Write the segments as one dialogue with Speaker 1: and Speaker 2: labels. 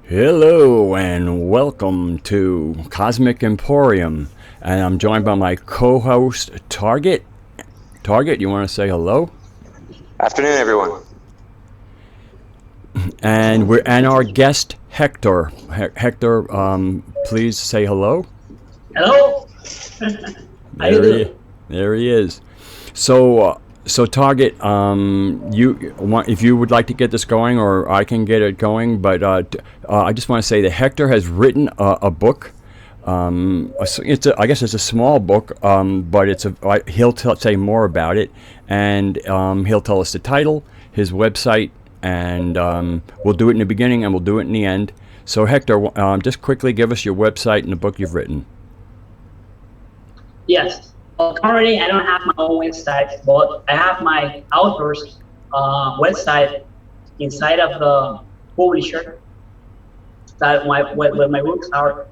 Speaker 1: Hello and welcome to Cosmic Emporium, and I'm joined by my co-host TargeT. TargeT, you want to say hello?
Speaker 2: Afternoon, everyone.
Speaker 1: And our guest Hector. Hector, please say hello.
Speaker 3: Hello. How you
Speaker 1: There he,
Speaker 3: doing?
Speaker 1: there he is. So TargeT, if you would like to get this going, or I can get it going, but I just want to say that Hector has written a book. I guess it's a small book, but he'll say more about it, and he'll tell us the title, his website, and we'll do it in the beginning and we'll do it in the end. So Hector, just quickly give us your website and the book you've written.
Speaker 3: Yes. Well, currently I don't have my own website, but I have my author's website inside of the publisher that where my books are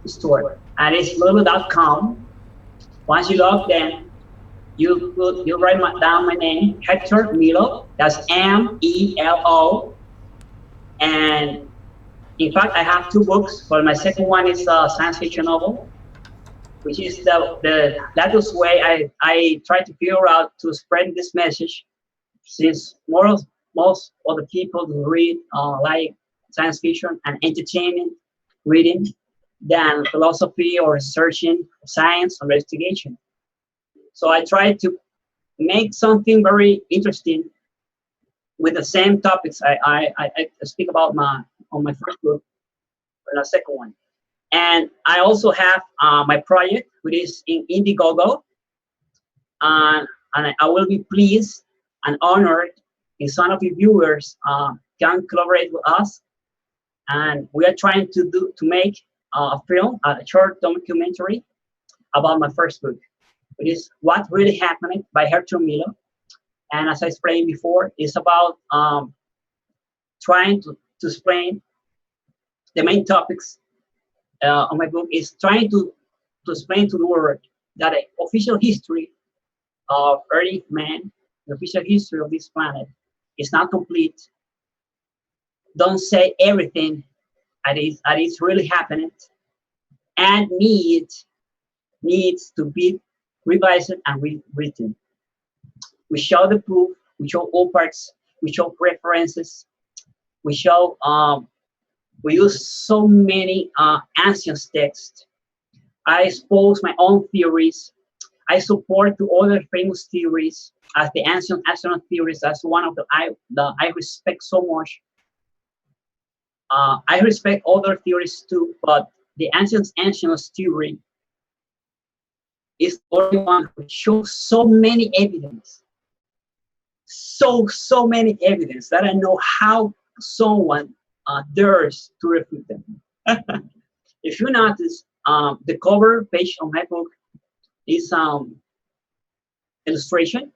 Speaker 3: stored, and it's lulu.com. Once you log in, you write down my name, Hector Melo. That's Melo, and in fact I have two books. But my second one is a science fiction novel, which is the latest way I try to figure out to spread this message, since most of the people who read like science fiction and entertainment reading than philosophy or researching science or investigation. So I try to make something very interesting with the same topics I speak about on my first book and the second one. And I also have my project, which is in Indiegogo, and I will be pleased and honored if some of you viewers can collaborate with us. And we are trying to make a film, a short documentary about my first book, which is What Really Happened by Hector Melo. And as I explained before, it's about trying to explain the main topics on my book, is trying to explain to the world that the official history of Earth man, the official history of this planet, is not complete. Don't say everything that is really happening, and needs to be revised and rewritten. We show the proof, we show all parts, we show references, we show we use so many ancient texts. I expose my own theories. I support to other famous theories, as the ancient astronaut theories. That's one of the I respect so much. I respect other theories too, but the ancient theory is the only one who shows so many evidence, so many evidence that I know how someone dares to refute them. If you notice, the cover page of my book is illustration,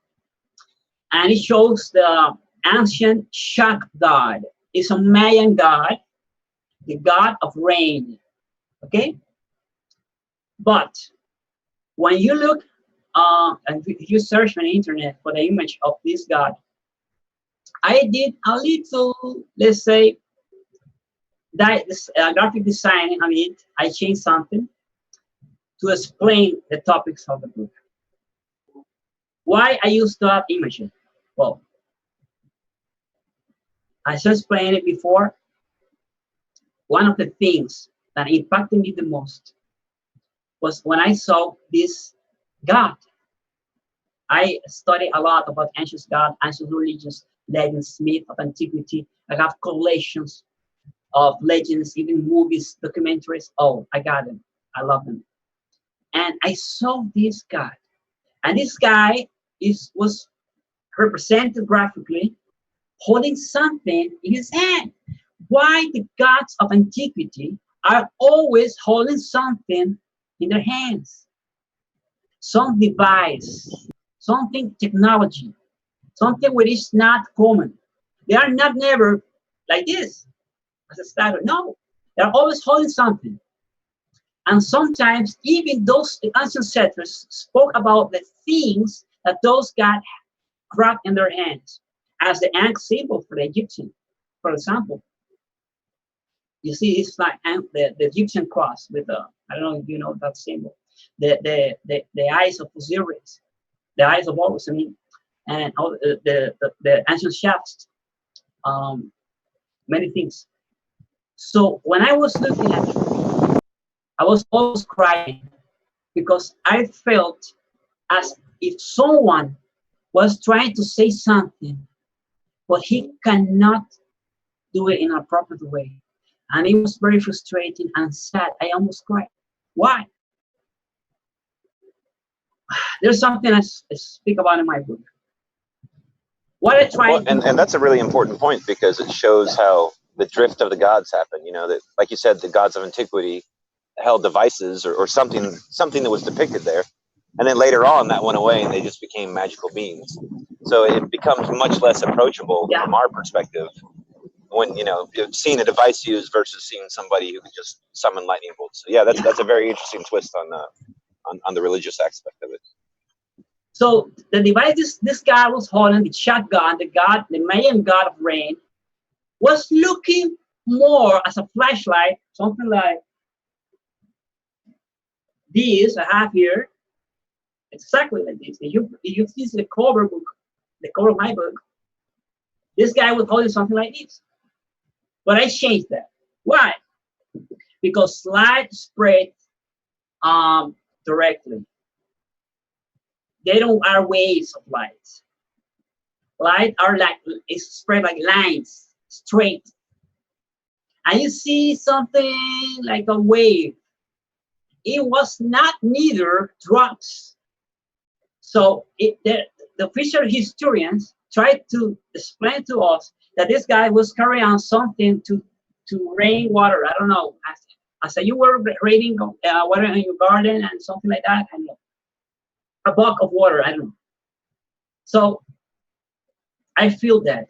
Speaker 3: and it shows the ancient Shak god. It's a Mayan god, the god of rain. Okay, but when you look and if you search on the internet for the image of this god, I did a little, let's say, graphic design on it. I changed something to explain the topics of the book. Why I use that image? Well, as I explained it before, one of the things that impacted me the most was when I saw this god. I study a lot about ancient gods, ancient religions, legends, myths of antiquity. I have collections of legends, even movies, documentaries. Oh, I got them. I love them. And I saw this guy, and this guy was represented graphically holding something in his hand. Why the gods of antiquity are always holding something in their hands? Some device, something technology, something which is not common. They are not never like this as a statue. No, they're always holding something. And sometimes even those ancient settlers spoke about the things that those gods grabbed in their hands, as the ankh symbol for the Egyptian, for example. You see, it's like the Egyptian cross with the, I don't know if you know that symbol, the eyes of Osiris, the eyes of Horus, I mean, and all the ancient shafts, many things. So when I was looking at it, I was almost crying because I felt as if someone was trying to say something, but he cannot do it in a proper way. And it was very frustrating and sad. I almost cried. Why? There's something I speak about in my book. What I try
Speaker 2: well, and that's a really important point, because it shows how the drift of the gods happened. You know, that, like you said, the gods of antiquity held devices or something that was depicted there, and then later on that went away and they just became magical beings. So it becomes much less approachable from our perspective when, you know, seeing a device used versus seeing somebody who can just summon lightning bolts. So yeah, that's a very interesting twist on the religious aspect of it.
Speaker 3: So the device this guy was holding, the shotgun, the Mayan god of rain, was looking more as a flashlight, something like this I have here, exactly like this. If you see the cover of my book, this guy was holding something like this. But I changed that. Why? Because light spread directly. They don't are waves of light. Light are like, it's spread like lines, straight. And you see something like a wave. It was not neither drops. So the official historians tried to explain to us that this guy was carrying on something to rain water. I don't know. As you were raining water in your garden and something like that. And a bucket of water, I don't know. So I feel that.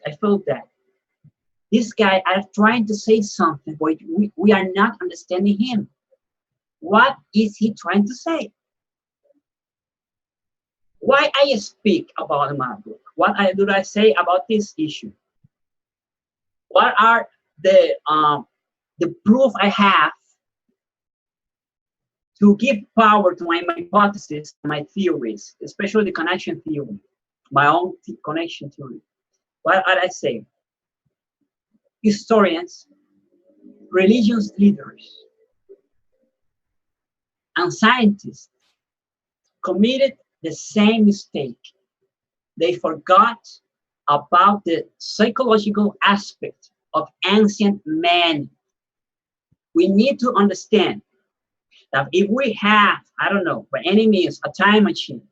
Speaker 3: This guy are trying to say something, but we are not understanding him. What is he trying to say? Why I speak about my book? What do I say about this issue? What are the proof I have to give power to my hypothesis, my theories, especially the connection theory, my own connection theory? What I say? Historians, religious leaders, and scientists committed the same mistake. They forgot about the psychological aspect of ancient men. We need to understand that if we have, I don't know, by any means, a time machine,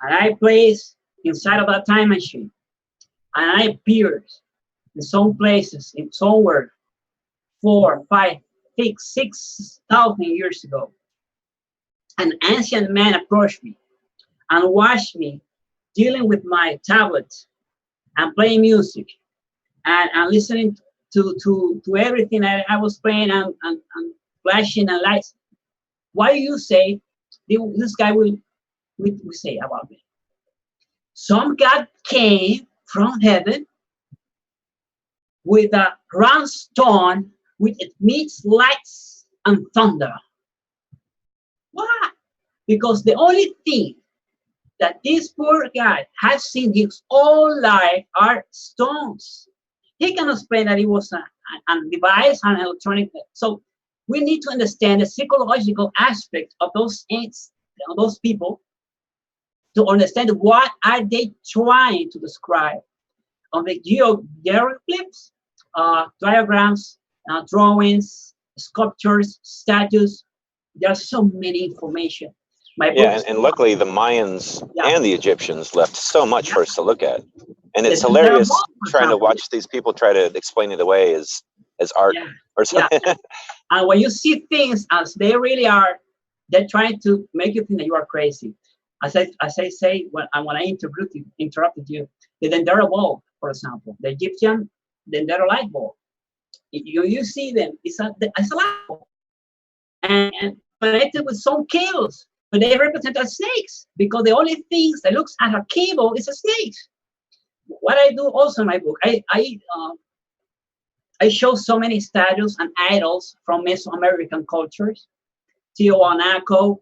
Speaker 3: and I place inside of that time machine, and I appear in some places, in somewhere, 4, 5, 6,000 years ago, an ancient man approached me and watched me dealing with my tablet and playing music and listening to everything that I was playing and flashing and lights. Why do you say this guy will say about me? Some God came from heaven with a round stone with it meets lights and thunder. Why? Because the only thing that this poor guy has seen his whole life are stones. He can explain that it was a device, an electronic. So we need to understand the psychological aspect of those people to understand what are they trying to describe. On the hieroglyphs, diagrams, drawings, sculptures, statues, there's so many information.
Speaker 2: And luckily the Mayans and the Egyptians left so much for us to look at. And it's hilarious trying to watch these people try to explain it away as art or something.
Speaker 3: And when you see things as they really are, they're trying to make you think that you are crazy. As I say when I interrupted you, the Dendera bulb, for example, the Egyptian Dendera light bulb. You see them, it's a light bulb. And connected with some cables, but they represent as snakes because the only things that looks at a cable is a snake. What I do also in my book, I I show so many statues and idols from Mesoamerican cultures, Tiwanaku,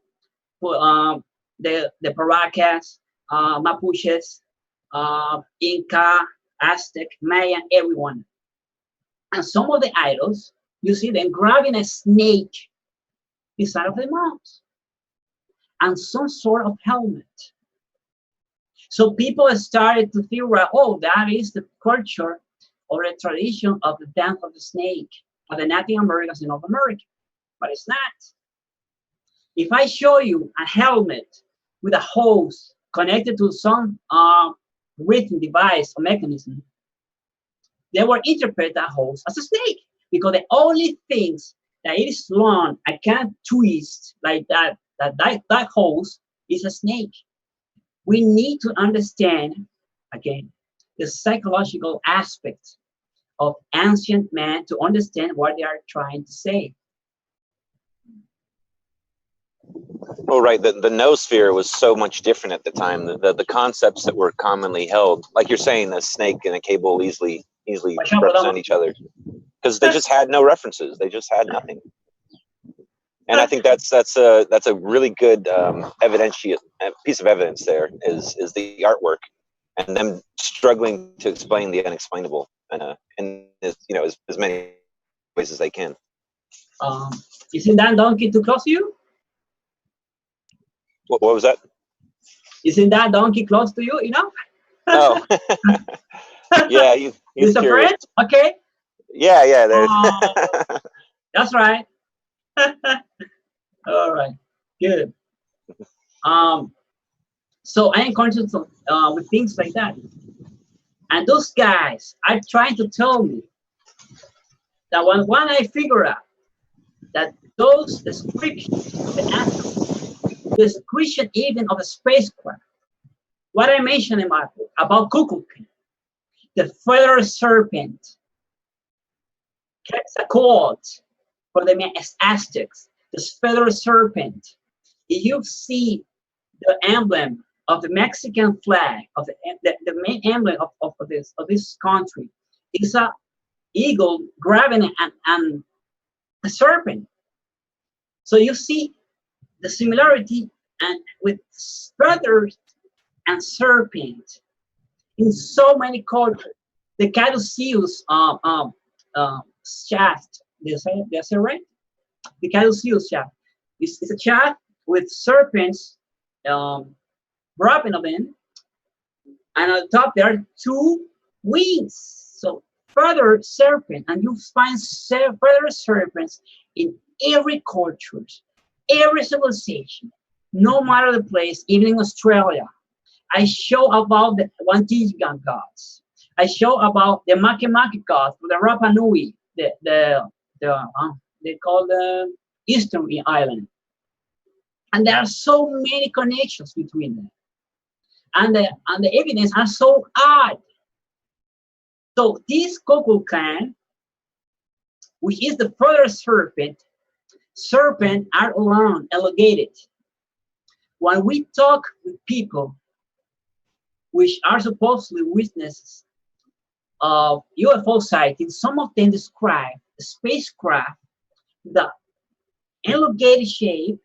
Speaker 3: the Paracas, Mapuches, Inca, Aztec, Mayan, everyone. And some of the idols, you see them grabbing a snake inside of the mouth and some sort of helmet. So people started to figure out, oh, that is the culture or the tradition of the dance of the snake of the Native Americans in North America. But it's not. If I show you a helmet with a hose connected to some breathing device or mechanism, they will interpret that hose as a snake because the only things that it is long and can twist like that hose is a snake. We need to understand, again, the psychological aspects of ancient man to understand what they are trying to say.
Speaker 2: Oh, right. The noosphere was so much different at the time. The concepts that were commonly held, like you're saying, a snake and a cable easily represent each other because they just had no references. They just had nothing. And I think that's a really good piece of evidence. There is the artwork and them struggling to explain the unexplainable in as many ways as they can.
Speaker 3: Isn't that donkey too close to you?
Speaker 2: What was that?
Speaker 3: Isn't that donkey close to you? You know?
Speaker 2: Oh, yeah. He's
Speaker 3: a
Speaker 2: curious.
Speaker 3: friend? Okay.
Speaker 2: Yeah. There's.
Speaker 3: That's right. All right. Good. So I am conscious of, with things like that, and those guys are trying to tell me that when I figure out that those descriptions, the description even of a spacecraft, what I mentioned in my book about Kukulkan, the feather serpent, Quetzalcoatl for the Aztecs, this feather serpent. If you see the emblem of the Mexican flag, of the main emblem of this country, is a eagle grabbing and a serpent. So you see the similarity and with feathers and serpent in so many cultures. The caduceus shaft, did I say right? The caduceus shaft is a shaft with serpents wrapping of it, and on top there are two wings. So feather serpent, and you find feather serpents in every culture, every civilization, no matter the place, even in Australia. I show about the Wantigan gods. I show about the Makemake gods, the Rapa Nui, they call the Eastern Island. And there are so many connections between them. And the evidence are so odd. So this Kukulkan, which is the further serpent are alone, elongated. When we talk with people which are supposedly witnesses of UFO sightings, some of them describe the spacecraft, the elongated shape,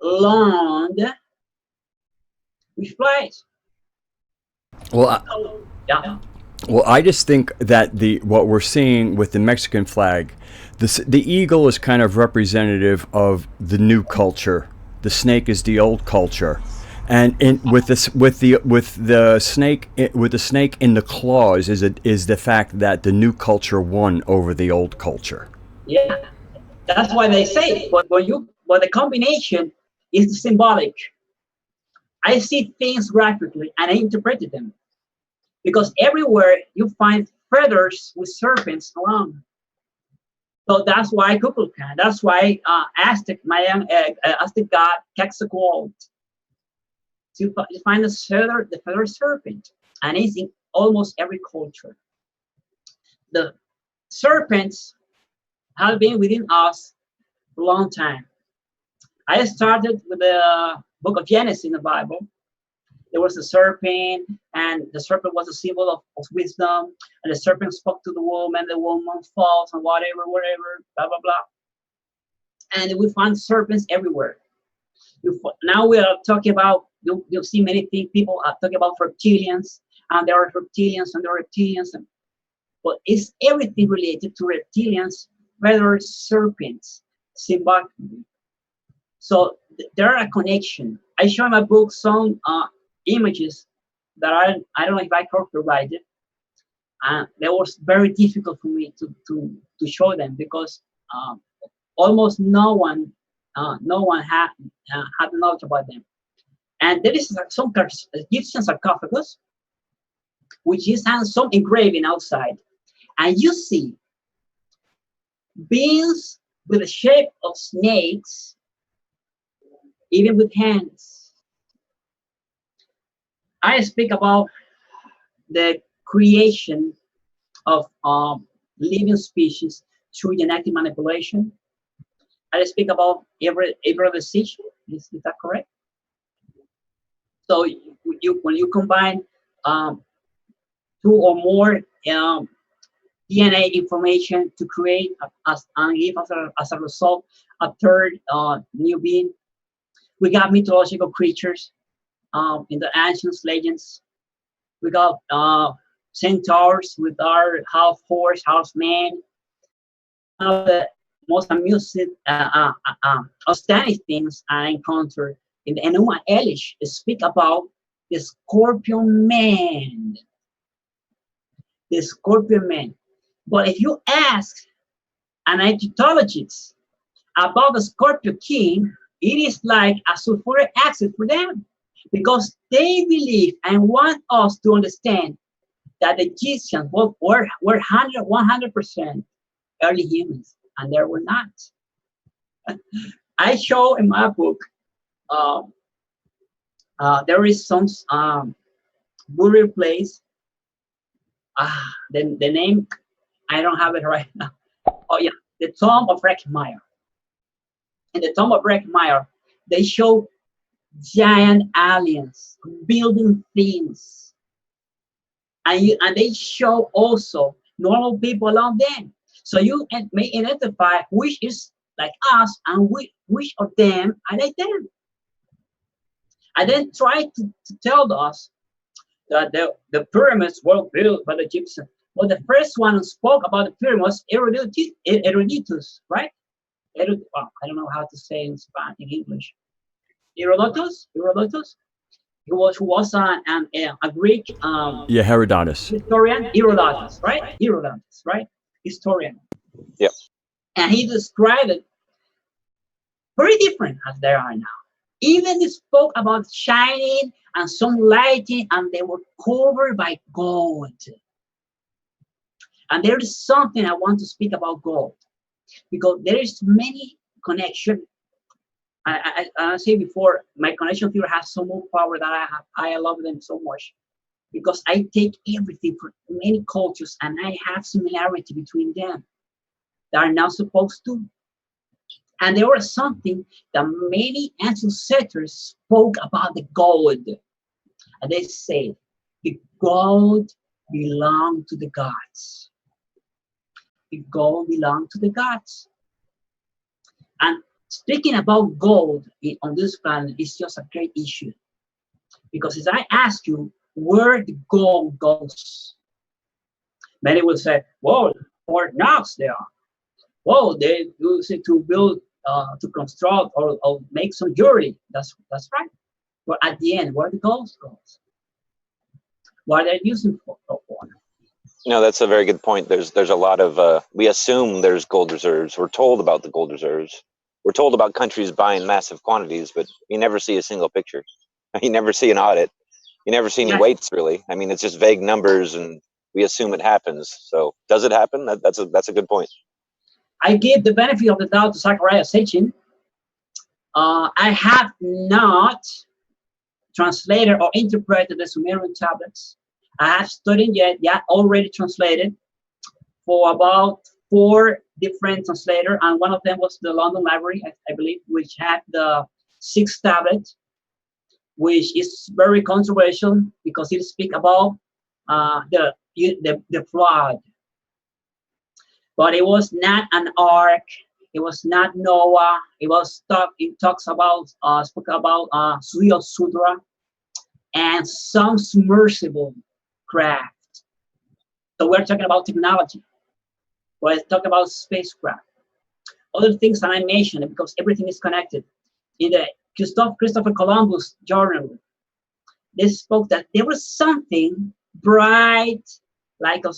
Speaker 3: long, which flies.
Speaker 1: Well,
Speaker 3: Yeah.
Speaker 1: Well, I just think that what we're seeing with the Mexican flag, the eagle is kind of representative of the new culture. The snake is the old culture, and with the snake in the claws is the fact that the new culture won over the old culture.
Speaker 3: Yeah, that's why they say. But the combination is symbolic. I see things graphically and I interpreted them. Because everywhere you find feathers with serpents around. So that's why Kukulkan, that's why Aztec god Quetzalcoatl. So you find the feather serpent, and it's in almost every culture. The serpents have been within us for a long time. I started with the book of Genesis in the Bible. there was a serpent, and the serpent was a symbol of wisdom, and the serpent spoke to the woman, the woman falls, and whatever, blah, blah, blah. And we find serpents everywhere. Now we are talking about, you'll see many things, people are talking about reptilians, and there are reptilians, and there are reptilians, but it's everything related to reptilians, whether serpents, symbolically. So there are a connection. I show in my book some images that I don't know if I characterized it. That was very difficult for me to show them, because almost no one had knowledge about them. And there is some Egyptian sarcophagus, which is has some engraving outside, and you see beings with the shape of snakes, even with hands. I speak about the creation of living species through genetic manipulation. I speak about hybridization. Is that correct? So when you combine two or more DNA information to create and give as a result a third new being. We got mythological creatures in the ancient legends. We got centaurs with our half horse, half man. One of the most amusing, outstanding things I encountered in the Enuma Elish speak about the scorpion man. The scorpion man. But if you ask an Egyptologist about the Scorpio King, it is like a sulfuric acid for them, because they believe and want us to understand that the Egyptians were 100% early humans, and they were not. I show in my book, there is some burial place. The name, I don't have it right now. Oh yeah, the tomb of Reckmeyer. In the tomb of Reckmeyer, they show giant aliens building things, and they show also normal people around them. So you may identify which is like us and which of them are like them. And then try to tell us that the pyramids were built by the Egyptians. Well, the first one who spoke about the pyramids, Herodotus, right? I don't know how to say in Spanish, in English. Herodotus, who was a Greek
Speaker 1: Herodotus.
Speaker 3: historian, Herodotus, right? Historian.
Speaker 2: Yep.
Speaker 3: And he described it very different as they are now. Even they spoke about shining and some lighting, and they were covered by gold. And there is something I want to speak about gold, because there is many connection. I said before, my connection theory has so much power that I love them so much, because I take everything from many cultures and I have similarity between them that are not supposed to. And there was something that many ancient settlers spoke about the gold. And they said, the gold belonged to the gods. The gold belonged to the gods. And speaking about gold on this planet is just a great issue. Because as I ask you where the gold goes, many will say, well, Fort Knox there. Well, they use it to build, to construct or make some jewelry. That's right. But at the end, where the gold goes? What are they using for?
Speaker 2: No, that's a very good point. There's a lot of, we assume there's gold reserves. We're told about the gold reserves. We're told about countries buying massive quantities, but you never see a single picture. You never see an audit. You never see any weights, really. I mean, it's just vague numbers, and we assume it happens. So does it happen? That's a good point.
Speaker 3: I give the benefit of the doubt to Zachariah Sitchin. I have not translated or interpreted the Sumerian tablets. I have studied yet already translated for about 4 different translators, and one of them was the London Library, I believe, which had the 6 tablets. which is very controversial because it speaks about the flood. But it was not an ark. It was not Noah. It talks about spoke about Sudra and some submersible craft. So we're talking about technology. We're talking about spacecraft. Other things that I mentioned because everything is connected. In the Christopher Columbus journal, they spoke that there was something bright, like a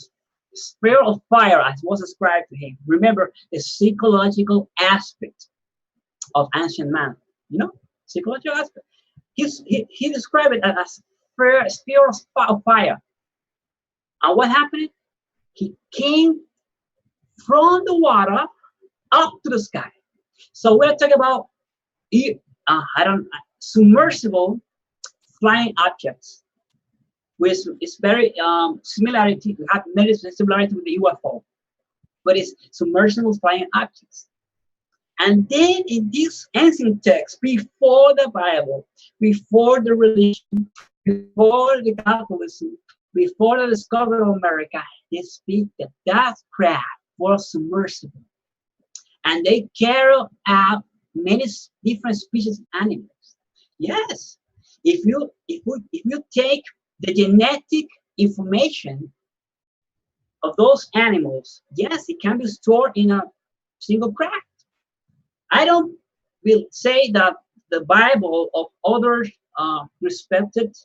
Speaker 3: spear of fire, as was ascribed to him. Remember the psychological aspect of ancient man. You know, psychological aspect. He described it as a spear of fire. And what happened? He came from the water up to the sky. So we're talking about submersible flying objects, which is very similarity. We have many similarity with the UFO, but it's submersible flying objects. And then in this ancient text, before the Bible, before the religion, before the Catholicism, before the discovery of America, they speak that craft was submersible. And they carry out many different species of animals. Yes, if you take the genetic information of those animals, yes, it can be stored in a single craft. I don't will say that the Bible of other respected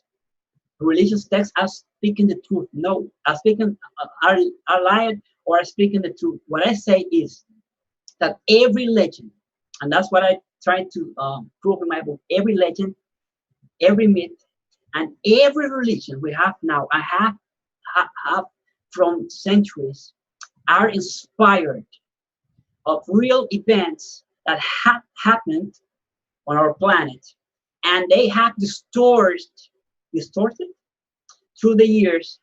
Speaker 3: religious texts are speaking the truth. No, are speaking are lying or are speaking the truth. What I say is that every legend, and that's what I try to prove in my book, every legend, every myth, and every religion we have now, I have from centuries, are inspired of real events that have happened on our planet, and they have distorted through the years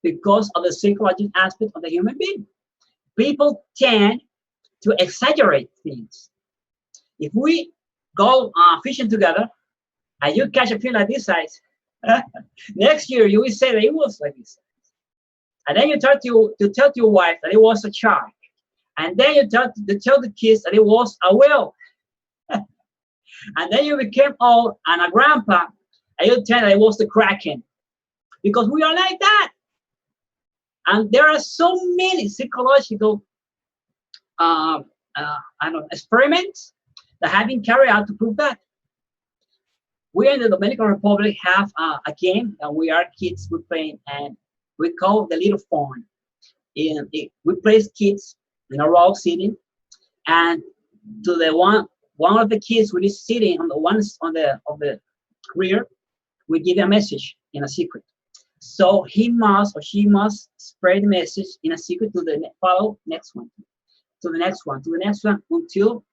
Speaker 3: because of the psychological aspect of the human being. People tend to exaggerate things. If we go fishing together and you catch a fish like this size, next year you will say that it was like this size. And then you tell your wife that it was a shark. And then you tell the kids that it was a whale. And then you became old and a grandpa and you tell that it was the Kraken. Because we are like that. And there are so many psychological experiments that have been carried out to prove that. We in the Dominican Republic have a game that we are kids we playing, and we call the Little Phone. We place kids in a row sitting, and to the one of the kids who is sitting on the ones on the rear, we give a message in a secret. So he must or she must spread the message in a secret to the next one, to the next one, to the next one until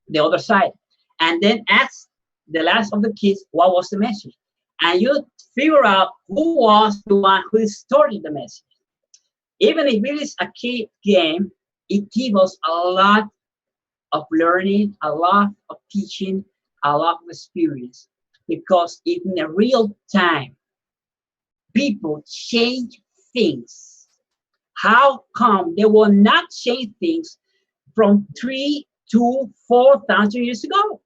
Speaker 3: the other side, and then ask the last of the kids what was the message, and you figure out who was the one who distorted the message. Even if it is a kid game, it gives us a lot of learning, a lot of teaching, a lot of experience, because in a real time, people change things. How come they will not change things from 3,000 to 4,000 years ago?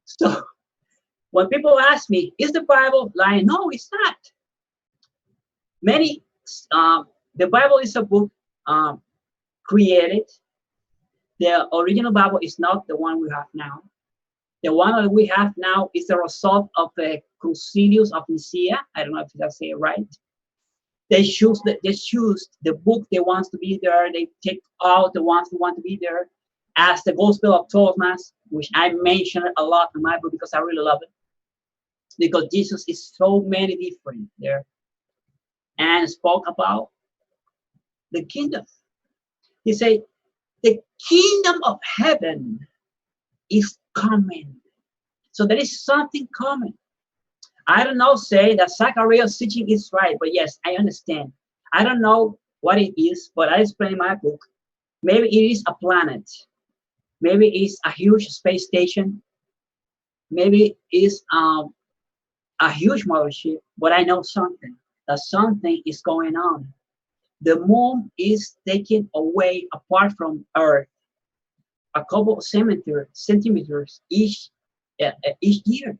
Speaker 3: So when people ask me, is the Bible lying? No, it's not. The Bible is a book created. The original Bible is not the one we have now. The one that we have now is the result of the Concilius of Nicaea. I don't know if I say it right. They choose the book they want to be there. They take out the ones who want to be there, as the Gospel of Thomas, which I mentioned a lot in my book because I really love it. Because Jesus is so many different there, and spoke about the kingdom. He said, the kingdom of heaven is coming. So there is something coming. I don't know, say that Zachariah's teaching is right, but yes, I understand. I don't know what it is, but I explain in my book. Maybe it is a planet. Maybe it's a huge space station. maybe it's a huge mothership, but I know something, that something is going on. The moon is taken away apart from Earth a couple of centimeters each year.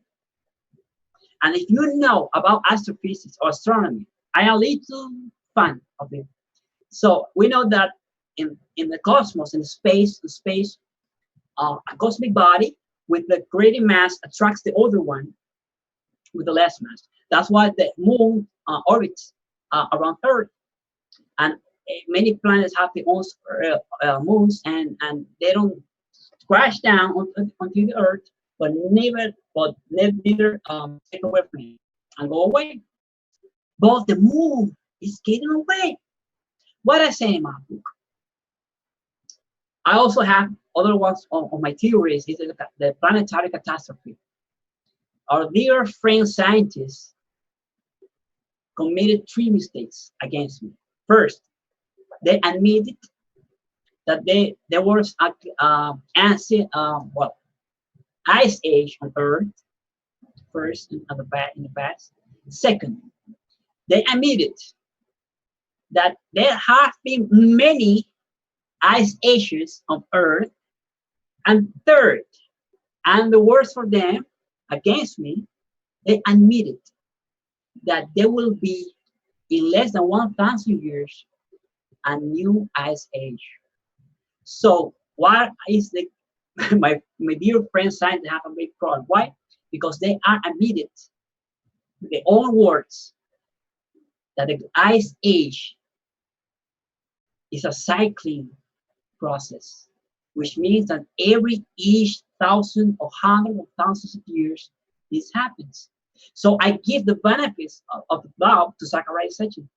Speaker 3: And if you know about astrophysics or astronomy, I am a little fan of it. So we know that in the cosmos, in space, a cosmic body with the greater mass attracts the other one with the less mass. That's why the moon orbits around Earth, and many planets have their own moons, and they don't crash down onto the Earth, but neither take away from it and go away. But the moon is getting away. What I say in my book. I also have other ones on my theories. Is the planetary catastrophe. Our dear friend scientists committed 3 mistakes against me. First, they admitted that there was ice age on Earth. First, in the past. Second, they admitted that there have been many ice ages on Earth. And third, and the worst for them, against me, they admitted that there will be, in less than 1,000 years, a new ice age. So what is the my dear friends scientists have a big problem? Why? Because they are admitted with their own words that the ice age is a cycling process, which means that each thousand or hundred of thousands of years this happens. So I give the benefits of the doubt to Zachariah Sitchin,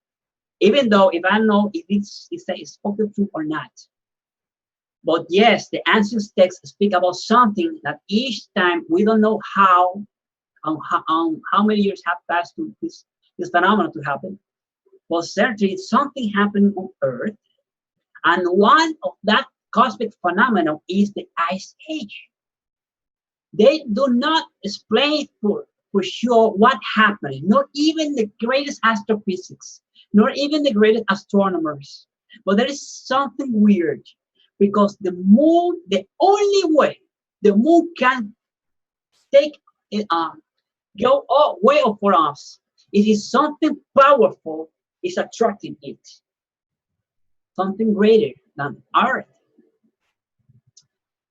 Speaker 3: even though if I know if it's spoke the truth or not. But yes, the ancient texts speak about something that each time we don't know how many years have passed to this phenomenon to happen. But certainly something happened on Earth, and one of that cosmic phenomenon is the ice age. They do not explain for sure what happened, not even the greatest astrophysics, nor even the greatest astronomers. But there is something weird, because the moon, the only way the moon can take it go way up for us, it is something powerful is attracting it, something greater than Earth.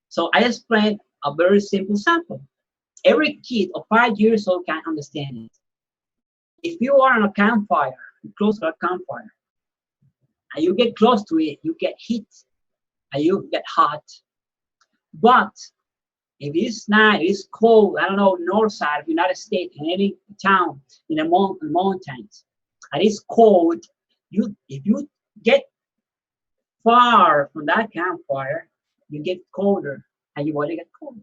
Speaker 3: So I explained a very simple sample. Every kid of 5 years old can understand it. If you are on a campfire, close to a campfire, and you get close to it, you get heat and you get hot. But if it's night, it's cold, I don't know, north side of the United States, in any town in the mountains, and it's cold, if you get far from that campfire, you get colder, and your body get colder.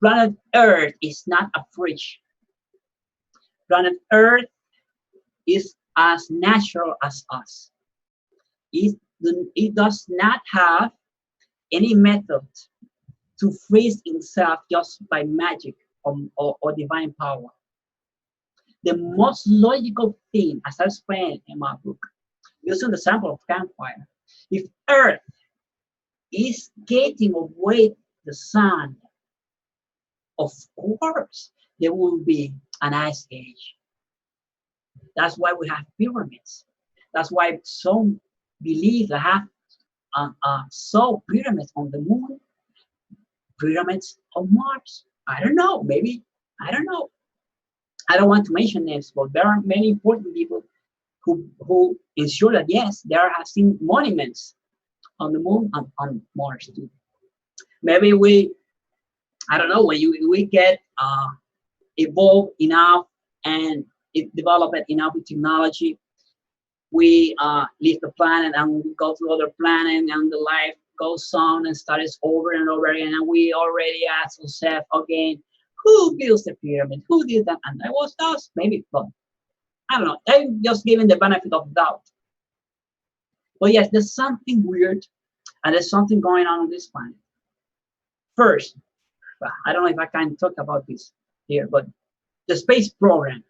Speaker 3: Planet Earth is not a fridge. Planet Earth is as natural as us. It does not have any method to freeze itself just by magic or divine power. The most logical thing, as I explained in my book, using the sample of campfire, if Earth is getting away the sun, of course there will be an ice age. That's why we have pyramids. That's why some believe that have saw pyramids on the moon, pyramids on Mars. I don't know, maybe, I don't know. I don't want to mention names, but there are many important people who ensure that yes, there have seen monuments on the moon and on Mars too. Maybe I don't know, when we get evolved enough and develop enough with technology, we leave the planet and we go to other planet, and the life goes on and starts over and over again, and we already ask ourselves again, who built the pyramid? Who did that? And that was us, maybe, but I don't know. I'm just giving the benefit of doubt. But yes, there's something weird, and there's something going on this planet. First, I don't know if I can talk about this here, but the space program.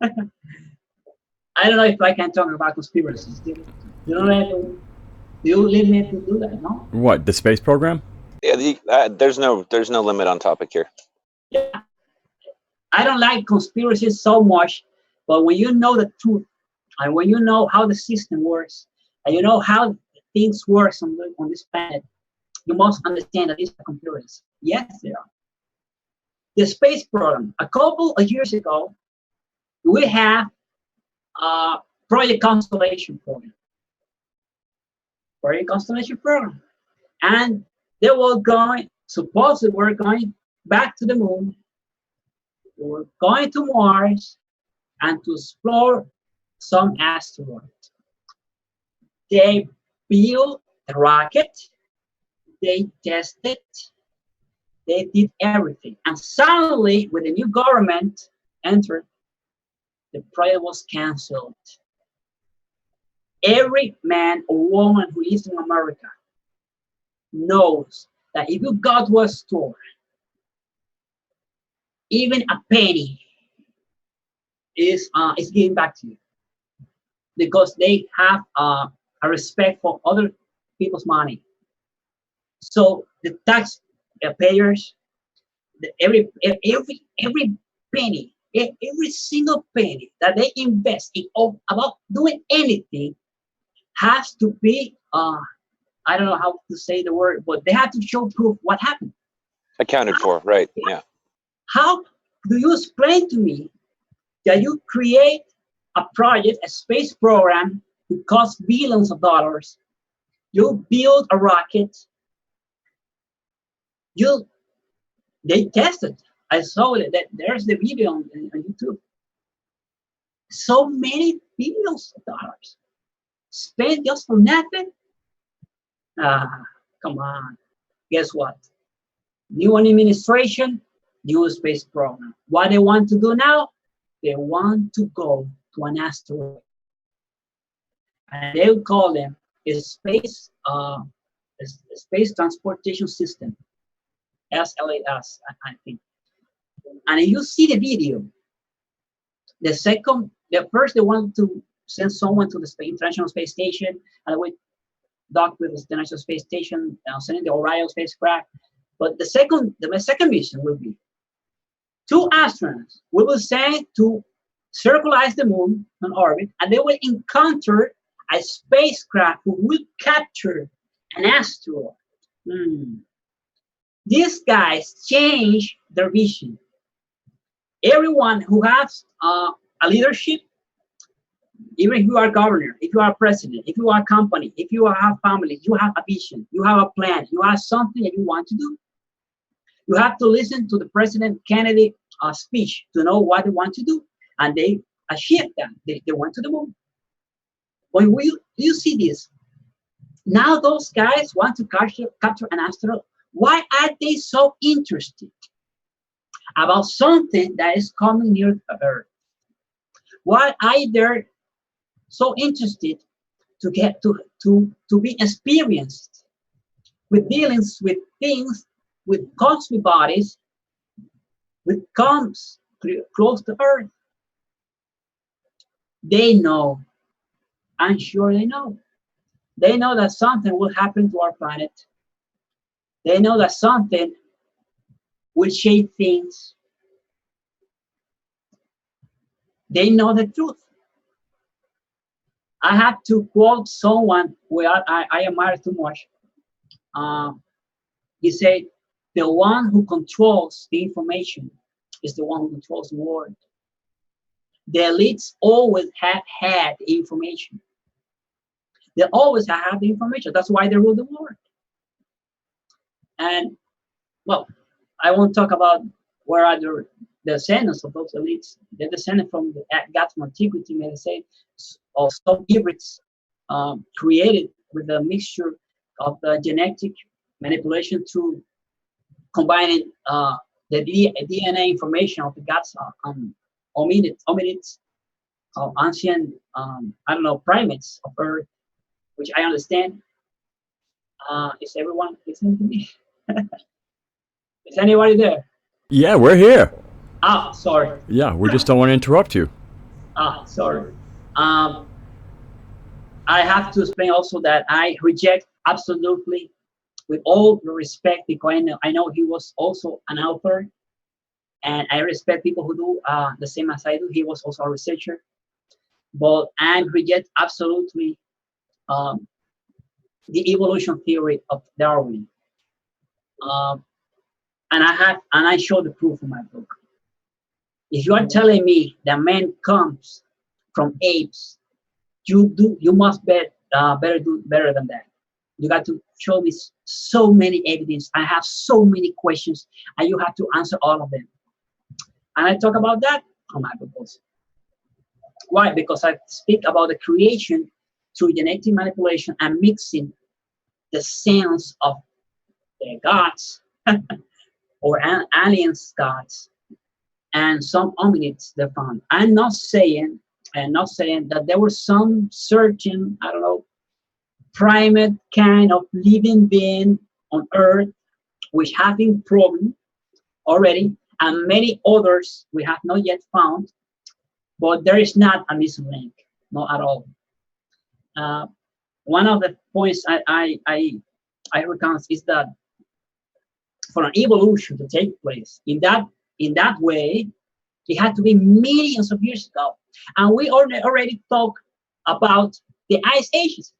Speaker 3: I don't know if I can talk about conspiracies. You don't have to, do you leave me to do that? No.
Speaker 1: What, the space program?
Speaker 2: Yeah, there's no limit on topic here.
Speaker 3: Yeah, I don't like conspiracies so much, but when you know the truth, and when you know how the system works, and you know how things work on this planet, you must understand that these are conspiracies. Yes, they are. The space program. A couple of years ago, we have a Project Constellation program. Project Constellation program. And they were going, supposedly we're going back to the moon. We were going to Mars and to explore some asteroids. They built a rocket, they tested, they did everything. And suddenly, when the new government entered, the project was canceled. Every man or woman who lives in America knows that if you go to a store, even a penny is given back to you because they have a respect for other people's money. So the taxpayers, every penny, every single penny that they invest in about doing anything has to be I don't know how to say the word, but they have to show proof what happened.
Speaker 2: Accounted for, right? Yeah.
Speaker 3: How do you explain to me that you create a project, a space program, that costs billions of dollars? You build a rocket. They tested. I saw that there's the video on YouTube. So many billions of dollars spent just for nothing. Come on. Guess what? New administration, new space program. What they want to do now? They want to go to an asteroid. And they will call them a space transportation system. SLAS, I think. And if you see the video, first they want to send someone to the International Space Station, and we dock with the International Space Station, sending the Orion spacecraft. But the second mission will be 2 astronauts we will send to circularize the moon on orbit, and they will encounter a spacecraft who will capture an asteroid. These guys change their vision. Everyone who has a leadership, even if you are governor, if you are president, if you are a company, if you have family, you have a vision, you have a plan, you have something that you want to do. You have to listen to the President Kennedy speech to know what they want to do, and they achieved that. They went to the moon. When you see this, now those guys want to capture an asteroid. Why are they so interested about something that is coming near the Earth? Why are they so interested to get to be experienced with dealings with things, with cosmic bodies, with comes close to Earth? They know. I'm sure they know. They know that something will happen to our planet. They know that something will shape things. They know the truth. I have to quote someone who I admire too much. He said, the one who controls the information is the one who controls the world. The elites always have had the information. They always have had the information. That's why they rule the world. And, well, I won't talk about where are the descendants of those elites. They're descended from the gods from antiquity, may I say, of some hybrids created with a mixture of genetic manipulation through combining the DNA information of the gods hominids, ancient, primates of Earth, which I understand. Is everyone listening to me? Is anybody there?
Speaker 1: Yeah, we're here.
Speaker 3: Ah, sorry.
Speaker 1: Yeah, we just don't want to interrupt you.
Speaker 3: Ah, sorry. Um, I have to explain also that I reject absolutely, with all the respect, because I know he was also an author, and I respect people who do the same as I do. He was also a researcher, but I reject absolutely um, the evolution theory of Darwin. Um, and I show the proof in my book. If you are telling me that man comes from apes, you must better do better than that. You got to show me so many evidence. I have so many questions, and you have to answer all of them. And I talk about that on my book also. Why? Because I speak about the creation through genetic manipulation and mixing the sense of the gods or aliens gods and some hominids they found. I'm not saying that there were some certain, I don't know, primate kind of living being on Earth which have been proven already, and many others we have not yet found. But there is not a missing link, not at all. Uh, One of the points I recount is that for an evolution to take place in that way, it had to be millions of years ago. And we already talk about the ice ages,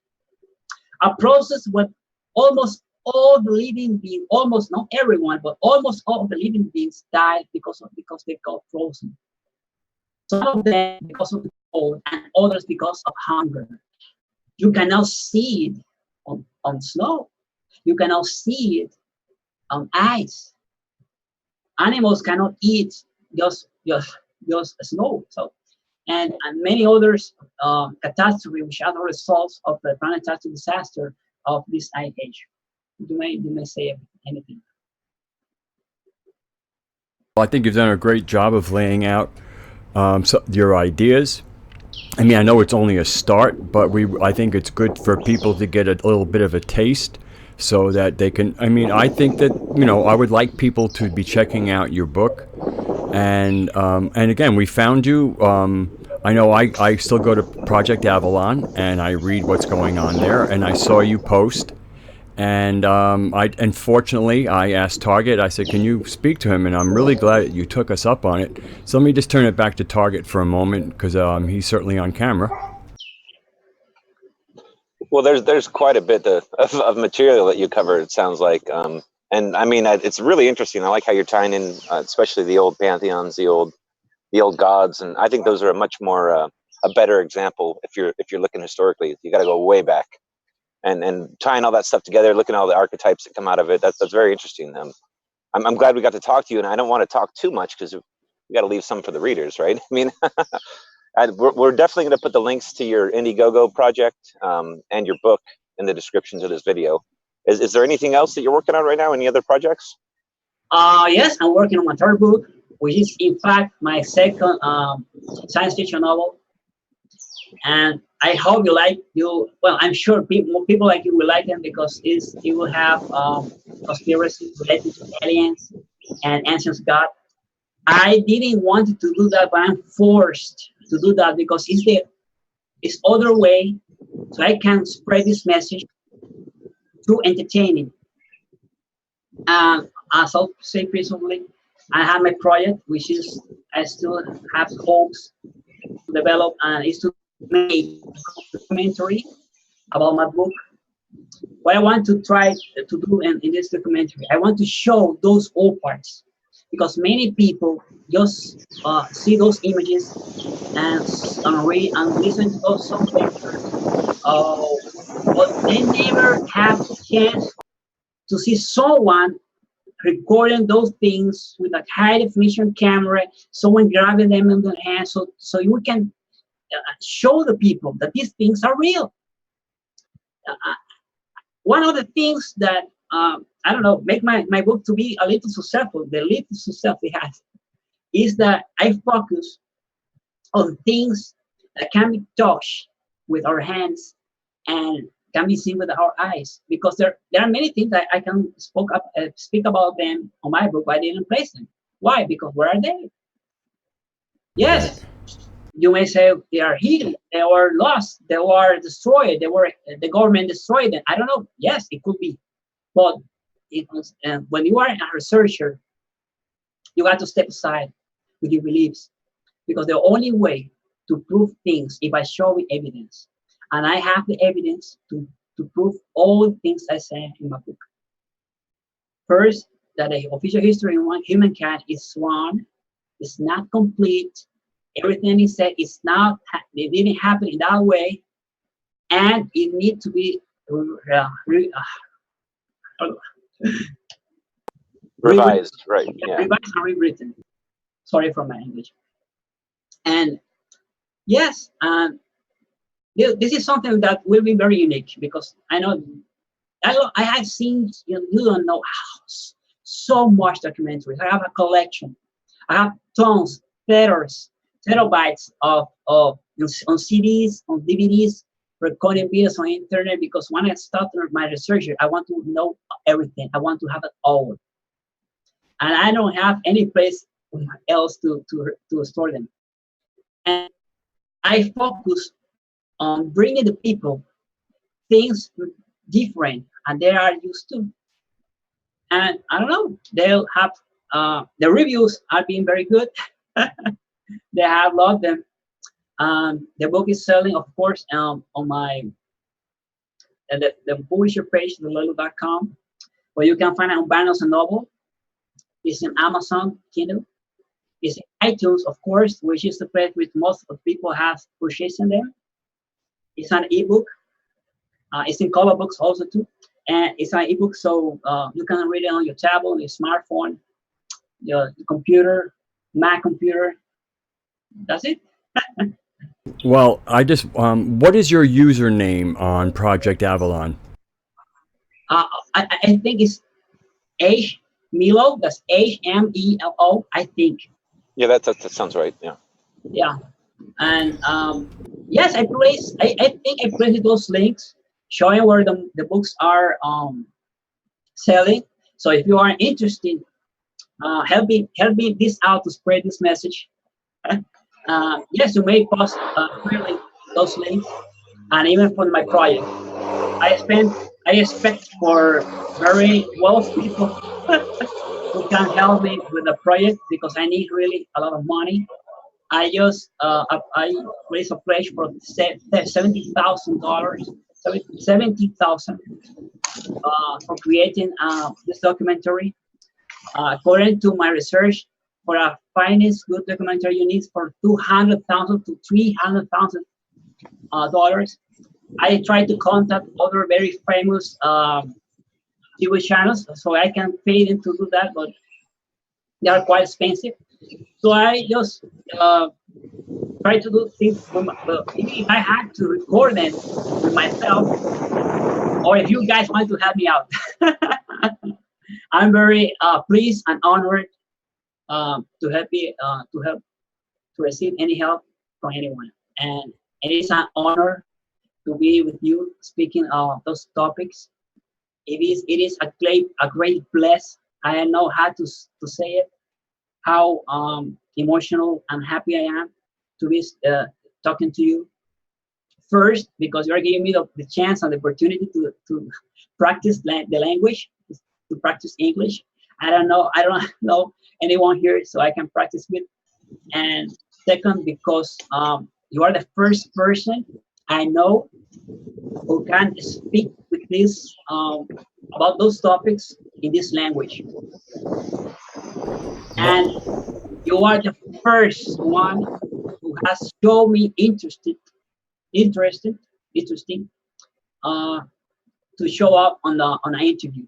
Speaker 3: a process where almost all the living beings, almost not everyone, but almost all the living beings died because they got frozen. Some of them because of the cold, and others because of hunger. You cannot see it on snow. You cannot see it on ice. Animals cannot eat just snow. So and many others catastrophes which are the results of the planetary disaster of this ice age. You may say anything.
Speaker 1: Well, I think you've done a great job of laying out your ideas. I mean, I know it's only a start, but I think it's good for people to get a little bit of a taste so that they can. I mean, I think that, I would like people to be checking out your book. And again, we found you. I know I still go to Project Avalon and I read what's going on there. And I saw you post. And fortunately, I asked TargeT. I said, "Can you speak to him?" And I'm really glad that you took us up on it. So let me just turn it back to TargeT for a moment because he's certainly on camera.
Speaker 2: Well, there's quite a bit of material that you cover. It sounds like, and I mean, it's really interesting. I like how you're tying in, especially the old pantheons, the old gods, and I think those are a much more a better example if you're looking historically. You got to go way back. And tying all that stuff together, looking at all the archetypes that come out of it, that's very interesting. I'm glad we got to talk to you, and I don't want to talk too much because we got to leave some for the readers, right? I mean, we're definitely going to put the links to your Indiegogo project and your book in the description to this video. Is there anything else that you're working on right now? Any other projects?
Speaker 3: Yes, I'm working on my third book, which is in fact my second science fiction novel. And I hope well, I'm sure people like you will like them because it will have conspiracies related to aliens and ancient God. I didn't want to do that, but I'm forced to do that because it's other way so I can spread this message through entertaining. And as I'll say recently, I have my project, which is I still have hopes to develop, and is to make a documentary about my book. What I want to try to do in this documentary, I want to show those old parts because many people just see those images and read and listen to those some lectures, but they never have a chance to see someone recording those things with a high definition camera, someone grabbing them in the hand, so you can show the people that these things are real. One of the things that I don't know make my book to be a little successful, the little success it has, is that I focus on things that can be touched with our hands and can be seen with our eyes, because there are many things that I can speak about them on my book, but I didn't place them. Why? Because where are they?
Speaker 1: Right.
Speaker 3: Yes, you may say they are hidden, they were lost, they were destroyed, the government destroyed them. I don't know. Yes, it could be, but when you are a researcher, you got to step aside with your beliefs, because the only way to prove things if I show with evidence, and I have the evidence to prove all the things I say in my book. First, that the official history of humankind is one, it's not complete. Everything is said is not, it didn't happen in that way, and it needs to be
Speaker 2: Revised, right? Yeah.
Speaker 3: revised and rewritten. Sorry for my English. And yes, this is something that will be very unique, because I know I have seen, you don't know so much documentaries. I have a collection. I have tons, terabytes of on CDs, on DVDs, recording videos on internet, because when I start my research, I want to know everything. I want to have it all. And I don't have any place else to store them. And I focus on bringing the people things different and they are used to. And I don't know, they'll have the reviews are being very good. They have loved them. The book is selling, of course, on my the publisher page, thelolo.com, where you can find it on Barnes and Noble. It's in Amazon Kindle. It's in iTunes, of course, which is the place which most of the people have purchasing them. It's an ebook. It's in color books also too, and it's an ebook, so you can read it on your tablet, your smartphone, your computer, Mac computer. That's it.
Speaker 1: Well, I just, what is your username on Project Avalon?
Speaker 3: I think it's H Melo. That's HMELO. I think.
Speaker 2: Yeah, that sounds right. Yeah.
Speaker 3: Yeah, and yes, I think I placed those links showing where the books are selling. So if you are interested, help me this out to spread this message. Yes, you may post clearly those links, and even for my project, I expect for very wealthy people who can help me with the project, because I need really a lot of money. I just I raised a pledge for $70,000, 70,000 for creating this documentary. According to my research, for a finest good documentary, you need for $200,000 to $300,000 dollars. I tried to contact other very famous TV channels so I can pay them to do that, but they are quite expensive. So I just try to do things. If I had to record them with myself, or if you guys want to help me out, I'm very pleased and honored to help you, to receive any help from anyone. And it is an honor to be with you speaking of those topics. It is a great bless. I don't know how to say it, how emotional and happy I am to be talking to you. First, because you're giving me the chance and the opportunity to practice the language, to practice English. I don't know anyone here, so I can practice with. And second, because you are the first person I know who can speak with this about those topics in this language. And you are the first one who has shown me interesting to show up on an interview.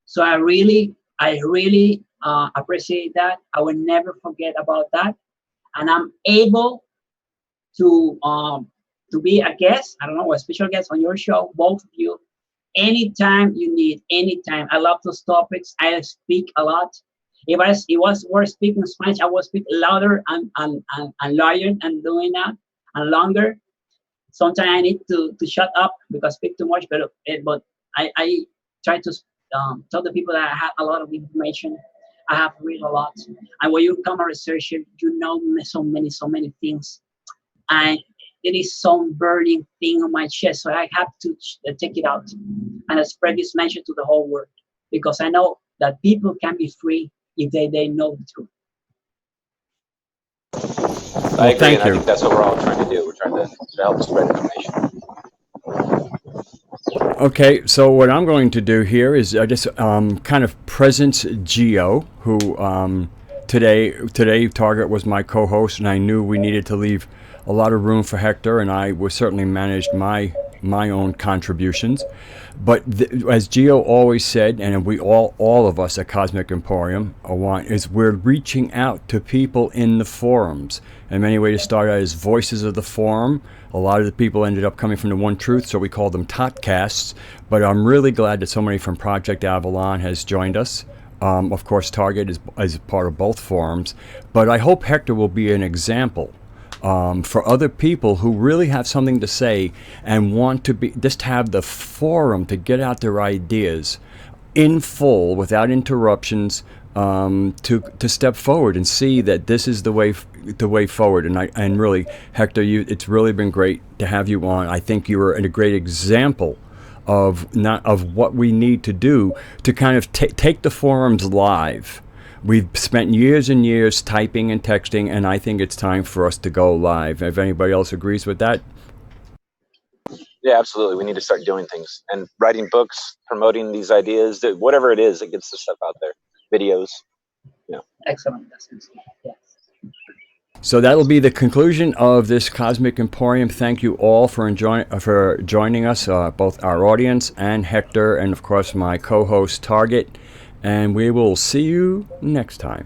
Speaker 3: So I really appreciate that. I will never forget about that, and I'm able to be a guest. I don't know, a special guest on your show, both of you, anytime you need, anytime. I love those topics. I speak a lot. If it was worth speaking Spanish, I would speak louder and louder and doing that and longer. sometimes I need to shut up because I speak too much, but I try to tell the people that I have a lot of information. I have read a lot, and when you become a researcher, you know so many things, and it is some burning thing on my chest. So I have to take it out and spread this message to the whole world, because I know that people can be free if they know the truth.
Speaker 2: I agree,
Speaker 1: thank
Speaker 2: and I
Speaker 1: you.
Speaker 2: think that's what we're all trying to do. We're trying to help spread information.
Speaker 1: Okay, so what I'm going to do here is I just kind of present Gio, who today TargeT was my co-host, and I knew we needed to leave a lot of room for Hector, and I was certainly managed my own contributions. But as Gio always said, and we all of us at Cosmic Emporium we're reaching out to people in the forums. And many ways to start out as voices of the forum. A lot of the people ended up coming from the One Truth, so we call them TOTCASTs. But I'm really glad that somebody from Project Avalon has joined us. Of course, TargeT is part of both forums. But I hope Hector will be an example for other people who really have something to say and want to just have the forum to get out their ideas in full without interruptions, to step forward and see that this is the way forward. And really, Hector, it's really been great to have you on. I think you are a great example of what we need to do to kind of take the forums live. We've spent years and years typing and texting, and I think it's time for us to go live. If anybody else agrees with that.
Speaker 2: Yeah, absolutely. We need to start doing things and writing books, promoting these ideas, whatever it is that gets the stuff out there. Videos.
Speaker 3: Excellent. Yes.
Speaker 1: So that'll be the conclusion of this Cosmic Emporium. Thank you all for joining us, both our audience and Hector, and of course my co-host TargeT. And we will see you next time.